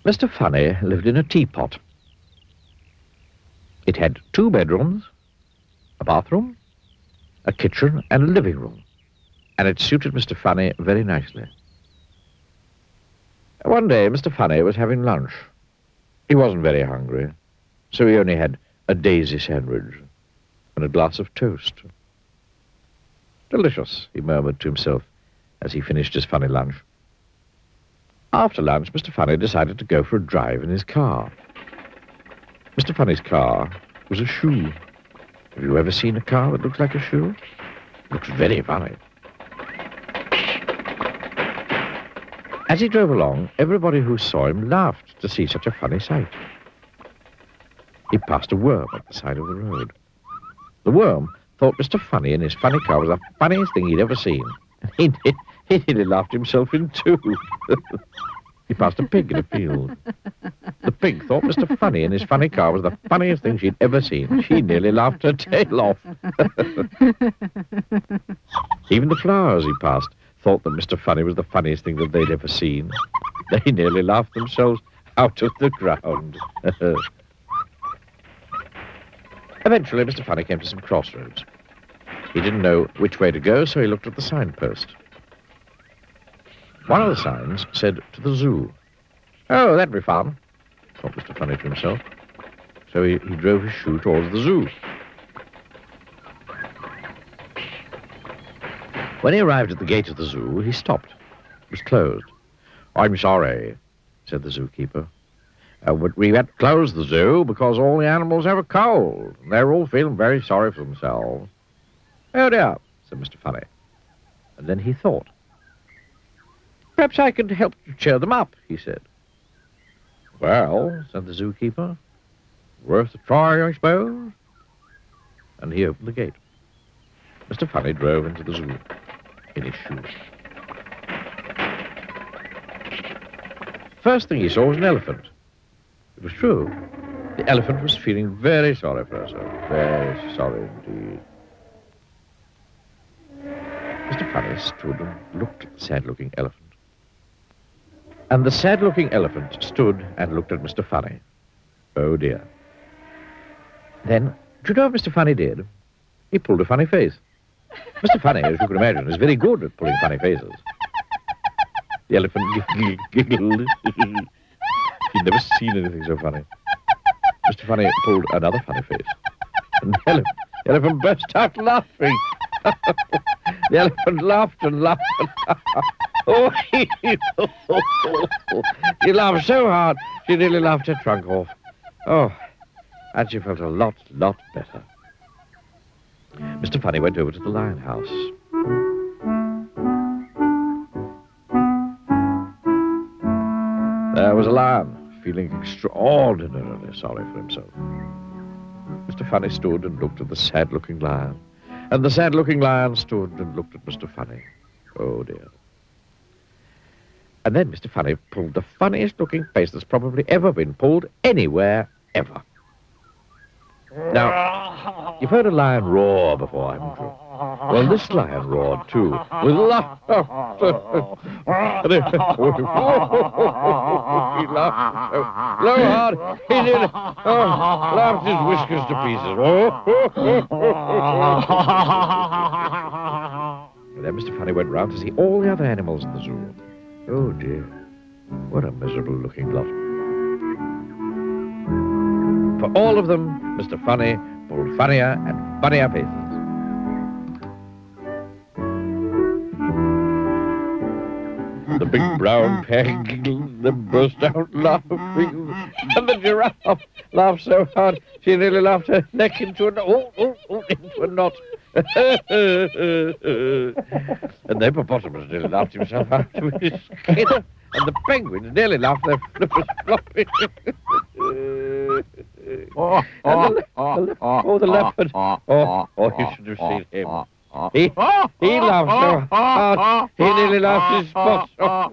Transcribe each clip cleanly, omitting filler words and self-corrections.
Mr. Funny lived in a teapot. It had 2 bedrooms, a bathroom, a kitchen, and a living room, and it suited Mr. Funny very nicely. One day, Mr. Funny was having lunch. He wasn't very hungry, so he only had a daisy sandwich and a glass of toast. Delicious, he murmured to himself as he finished his funny lunch. After lunch, Mr. Funny decided to go for a drive in his car. Mr. Funny's car was a shoe. Have you ever seen a car that looks like a shoe? It looks very funny. As he drove along, everybody who saw him laughed to see such a funny sight. He passed a worm at the side of the road. The worm thought Mr. Funny in his funny car was the funniest thing he'd ever seen. He nearly laughed himself in two. He passed a pig in a field. The pig thought Mr. Funny in his funny car was the funniest thing she'd ever seen. She nearly laughed her tail off. Even the flowers he passed thought that Mr. Funny was the funniest thing that they'd ever seen. They nearly laughed themselves out of the ground. Eventually, Mr. Funny came to some crossroads. He didn't know which way to go, so he looked at the signpost. One of the signs said, "To the zoo." "Oh, that'd be fun," thought Mr. Funny to himself. So he drove his shoe towards the zoo. When he arrived at the gate of the zoo, he stopped. It was closed. "I'm sorry," said the zookeeper. "But we had to close the zoo because all the animals have a cold. They're all feeling very sorry for themselves." "Oh, dear," said Mr. Funny. And then he thought. "Perhaps I could help to cheer them up," he said. "Well," said the zookeeper, "worth a try, I suppose." And he opened the gate. Mr. Funny drove into the zoo in his shoes. First thing he saw was an elephant. It was true. The elephant was feeling very sorry for herself. Very sorry indeed. Mr. Funny stood and looked at the sad-looking elephant. And the sad-looking elephant stood and looked at Mr. Funny. Oh, dear. Then, do you know what Mr. Funny did? He pulled a funny face. Mr. Funny, as you can imagine, is very good at pulling funny faces. The elephant giggled. He'd never seen anything so funny. Mr. Funny pulled another funny face. And the elephant burst out laughing. The elephant laughed and laughed and laughed. Oh, he laughed so hard, she nearly laughed her trunk off. Oh, and she felt a lot better. Mr. Funny went over to the lion house. There was a lion, feeling extraordinarily sorry for himself. Mr. Funny stood and looked at the sad-looking lion, and the sad-looking lion stood and looked at Mr. Funny. Oh, dear. And then Mr. Funny pulled the funniest-looking face that's probably ever been pulled anywhere, ever. Now, you've heard a lion roar before, haven't you? Well, this lion roared, too, with laughter. He laughed so hard, he did laughed his whiskers to pieces. And then Mr. Funny went round to see all the other animals in the zoo. Oh, dear, what a miserable-looking lot. For all of them, Mr. Funny pulled funnier and funnier faces. The big brown pig giggled, then burst out laughing, and the giraffe laughed so hard she nearly laughed her neck into a knot. And the hippopotamus nearly laughed himself out of his skin, and the penguins nearly laughed their flippers floppy. The leopard. You should have seen him. He laughed so hard, he nearly laughed his spots off.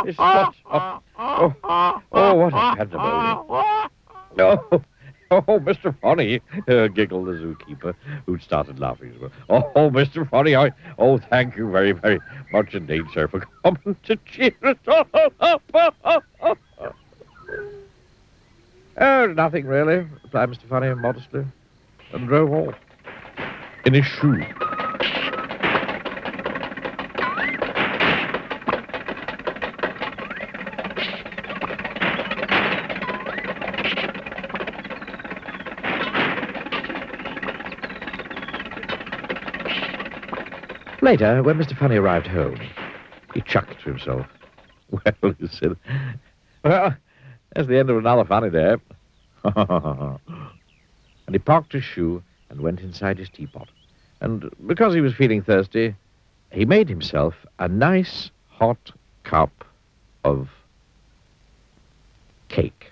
His spots off. Oh, what a pandemonium. Oh, Oh, Mr. Funny, giggled the zookeeper, who started laughing as well. Oh, Mr. Funny, thank you very, very much indeed, sir, for coming to cheer us all up. Oh, nothing really, replied Mr. Funny modestly, and drove off in his shoe. Later, when Mr. Funny arrived home, he chuckled to himself. Well, he said, well, that's the end of another funny day. And he parked his shoe and went inside his teapot. And because he was feeling thirsty, he made himself a nice hot cup of cake.